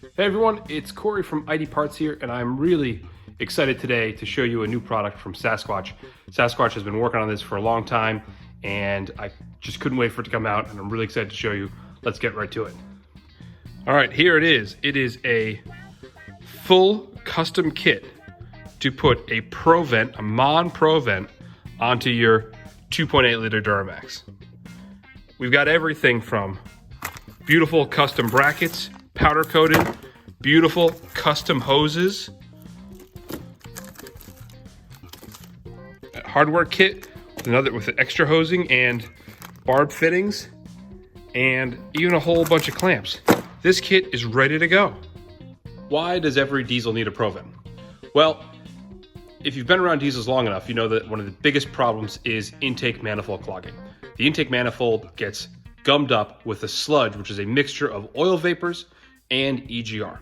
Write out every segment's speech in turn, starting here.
Hey everyone, it's Corey from ID Parts here, and I'm really excited today to show you a new product from Sasquatch. Sasquatch has been working on this for a long time, and I just couldn't wait for it to come out, and I'm really excited to show you. Let's get right to it. All right, here it is. It is a full custom kit to put a Provent, a MANN Provent, onto your 2.8 liter Duramax. We've got everything from beautiful custom brackets, powder coated, beautiful custom hoses, a hardware kit with extra hosing and barb fittings, and even a whole bunch of clamps. This kit is ready to go. Why does every diesel need a Provent? Well, if you've been around diesels long enough, you know that one of the biggest problems is intake manifold clogging. The intake manifold gets gummed up with a sludge, which is a mixture of oil vapors and EGR.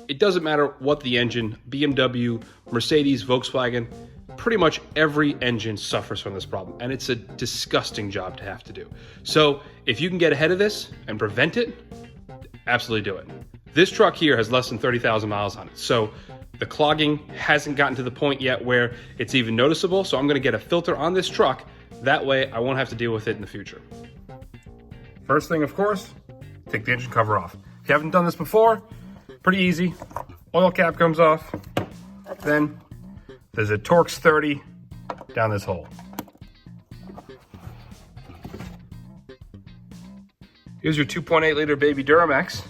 It doesn't matter what the engine, BMW, Mercedes, Volkswagen, pretty much every engine suffers from this problem, and it's a disgusting job to have to do. So if you can get ahead of this and prevent it, absolutely do it. This truck here has less than 30,000 miles on it, so the clogging hasn't gotten to the point yet where it's even noticeable, so I'm gonna get a filter on this truck. That way I won't have to deal with it in the future. First thing, of course, take the engine cover off. If you haven't done this before, pretty easy. Oil cap comes off. Then there's a Torx 30 down this hole. Here's your 2.8 liter baby Duramax.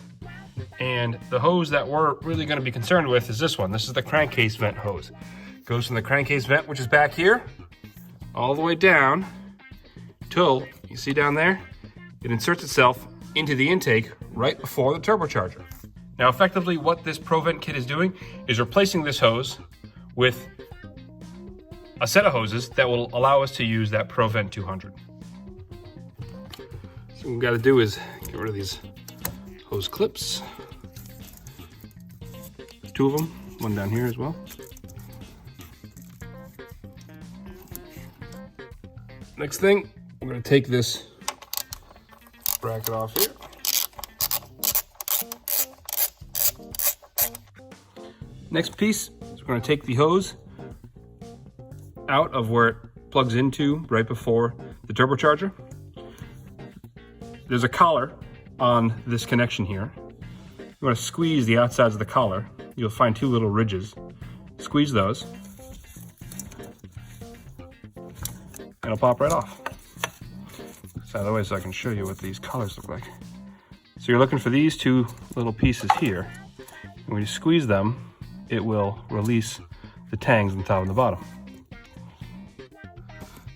And the hose that we're really going to be concerned with is this one. This is the crankcase vent hose. It goes from the crankcase vent, which is back here, all the way down till, you see down there, it inserts itself into the intake right before the turbocharger. Now, effectively, what this Provent kit is doing is replacing this hose with a set of hoses that will allow us to use that Provent 200. So what we've got to do is get rid of these hose clips. There's two of them, one down here as well. Next thing, we're going to take this bracket off here. Next piece is we're going to take the hose out of where it plugs into right before the turbocharger. There's a collar on this connection here. You want to squeeze the outsides of the collar. You'll find two little ridges. Squeeze those, and it'll pop right off. Out of the way so I can show you what these colors look like. So you're looking for these two little pieces here. And when you squeeze them, it will release the tangs on the top and the bottom.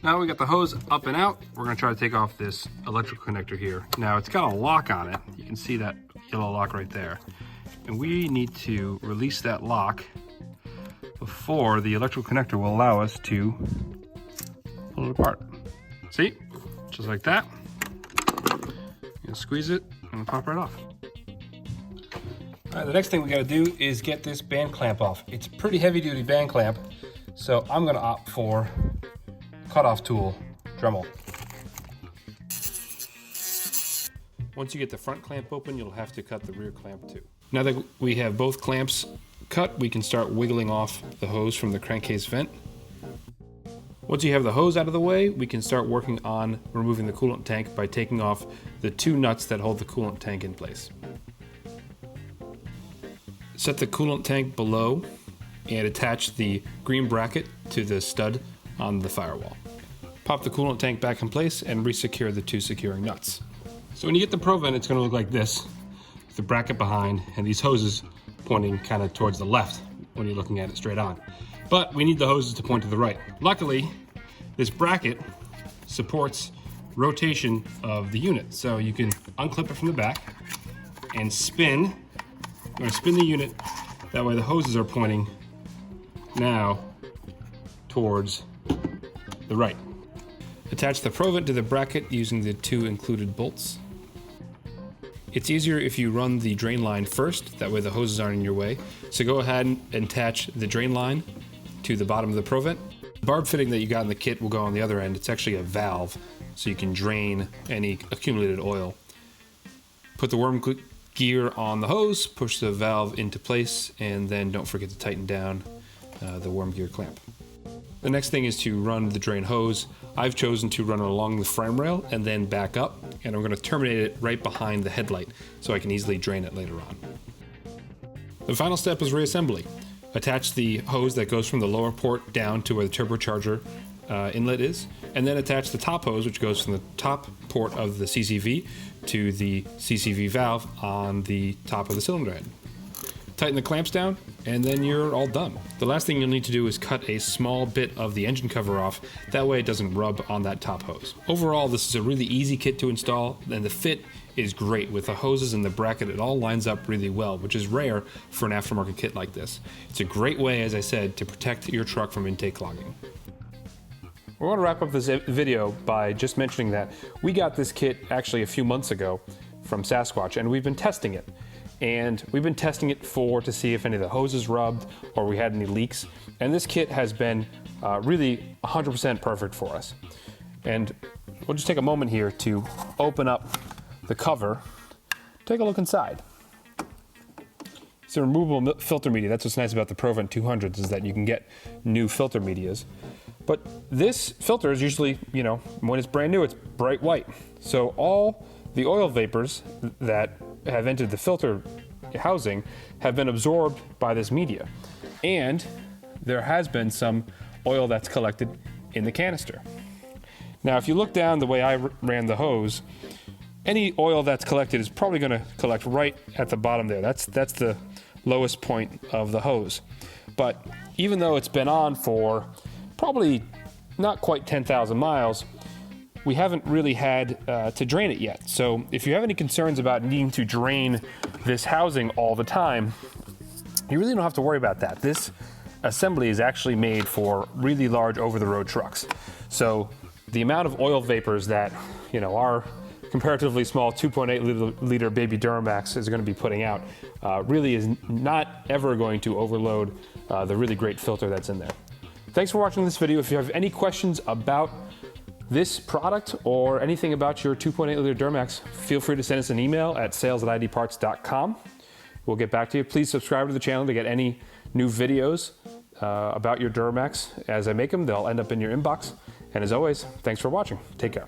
Now we got the hose up and out. We're gonna try to take off this electrical connector here. Now it's got a lock on it. You can see that yellow lock right there. And we need to release that lock before the electrical connector will allow us to pull it apart. See? Just like that. And squeeze it and pop right off. All right, the next thing we gotta do is get this band clamp off. It's a pretty heavy duty band clamp, so I'm gonna opt for cutoff tool Dremel. Once you get the front clamp open, you'll have to cut the rear clamp too. Now that we have both clamps cut, we can start wiggling off the hose from the crankcase vent. Once you have the hose out of the way, we can start working on removing the coolant tank by taking off the two nuts that hold the coolant tank in place. Set the coolant tank below and attach the green bracket to the stud on the firewall. Pop the coolant tank back in place and resecure the two securing nuts. So when you get the Provent, it's going to look like this, with the bracket behind and these hoses pointing kind of towards the left when you're looking at it straight on. But we need the hoses to point to the right. Luckily, this bracket supports rotation of the unit. So you can unclip it from the back and spin. I'm going to spin the unit. That way the hoses are pointing now towards the right. Attach the Provent to the bracket using the two included bolts. It's easier if you run the drain line first, that way the hoses aren't in your way. So go ahead and attach the drain line to the bottom of the Provent. The barb fitting that you got in the kit will go on the other end. It's actually a valve, so you can drain any accumulated oil. Put the worm gear on the hose, push the valve into place, and then don't forget to tighten down the worm gear clamp. The next thing is to run the drain hose. I've chosen to run it along the frame rail and then back up, and I'm going to terminate it right behind the headlight so I can easily drain it later on. The final step is reassembly. Attach the hose that goes from the lower port down to where the turbocharger inlet is, and then attach the top hose, which goes from the top port of the CCV to the CCV valve on the top of the cylinder head. Tighten the clamps down, and then you're all done. The last thing you'll need to do is cut a small bit of the engine cover off. That way it doesn't rub on that top hose. Overall, this is a really easy kit to install, and the fit is great. With the hoses and the bracket, it all lines up really well, which is rare for an aftermarket kit like this. It's a great way, as I said, to protect your truck from intake clogging. We want to wrap up this video by just mentioning that we got this kit actually a few months ago from Sasquatch, and we've been testing it. And we've been testing it to see if any of the hoses rubbed or we had any leaks. And this kit has been really 100% perfect for us. And we'll just take a moment here to open up the cover. Take a look inside. It's a removable filter media. That's what's nice about the Provent 200s, is that you can get new filter medias. But this filter is usually, you know, when it's brand new, it's bright white. So all the oil vapors that have entered the filter housing have been absorbed by this media. And there has been some oil that's collected in the canister. Now, if you look down the way I ran the hose, any oil that's collected is probably going to collect right at the bottom there. That's the lowest point of the hose. But even though it's been on for probably not quite 10,000 miles, we haven't really had to drain it yet. So if you have any concerns about needing to drain this housing all the time, you really don't have to worry about that. This assembly is actually made for really large over-the-road trucks. So the amount of oil vapors that, you know, our comparatively small 2.8 liter baby Duramax is going to be putting out really is not ever going to overload the really great filter that's in there. Thanks for watching this video. If you have any questions about this product or anything about your 2.8 liter Duramax, feel free to send us an email at sales@IDParts.com. We'll get back to you. Please subscribe to the channel to get any new videos about your Duramax as I make them. They'll end up in your inbox. And as always, thanks for watching. Take care.